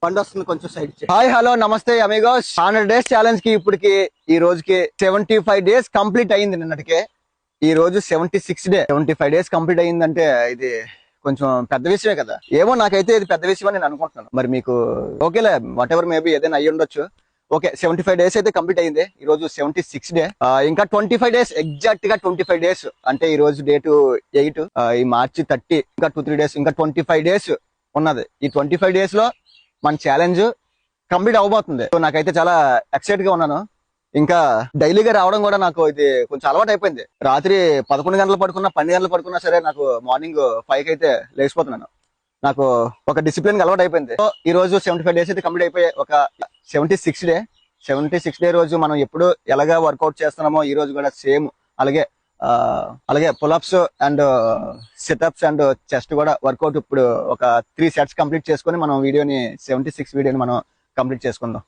పండు వస్తుంది కొంచెం సైడ్. హాయ్ హలో నమస్తే అమిగోస్. 100 డేస్ ఛాలెంజ్ కి ఇప్పటికి ఈ రోజుకి 75 డేస్ కంప్లీట్ అయింది. నిన్నటికే ఈ రోజు 76 డే. 75 డేస్ కంప్లీట్ అయిందంటే ఇది కొంచెం పెద్ద విషయమే కదా. ఏమో నాకైతే ఇది పెద్ద విషయం అని నేను అనుకుంటున్నాను. మరి మీకు ఓకేలే, వాట్ ఎవర్ మేబీ ఏదైనా అయ్యి ఉండొచ్చు. ఓకే, 75 డేస్ అయితే కంప్లీట్ అయింది. ఈ రోజు 76 డే. ఇంకా 25 డేస్, ఎగ్జాక్ట్ గా 25 డేస్ అంటే ఈ రోజు డేట్ 8, ఈ మార్చి 30, ఇంకా 2-3 డేస్, ఇంకా 25 డేస్ ఉన్నది. ఈ 25 డేస్ లో మన ఛాలెంజ్ కంప్లీట్ అవబోతుంది. సో నాకైతే చాలా ఎక్సైట్ గా ఉన్నాను. ఇంకా డైలీగా రావడం కూడా నాకు ఇది కొంచెం అలవాటు అయిపోయింది. రాత్రి 11 గంటలు పడుకున్నా, 12 గంటలు పడుకున్నా సరే నాకు మార్నింగ్ 5కి అయితే లేచిపోతున్నాను. నాకు ఒక డిసిప్లిన్ అలవాటు అయిపోయింది. సో ఈ రోజు 75 డేస్ అయితే కంప్లీట్ అయిపోయాయి. ఒక 76 డే. 76 డే రోజు మనం ఎప్పుడు ఎలాగా వర్కౌట్ చేస్తున్నామో ఈ రోజు కూడా సేమ్ అలాగే pull-ups and sit-ups and chest కూడా వర్కౌట్ ఇప్పుడు ఒక 3 సెట్స్ కంప్లీట్ చేసుకొని మనం 76 వీడియోని మనం కంప్లీట్ చేసుకుందాం.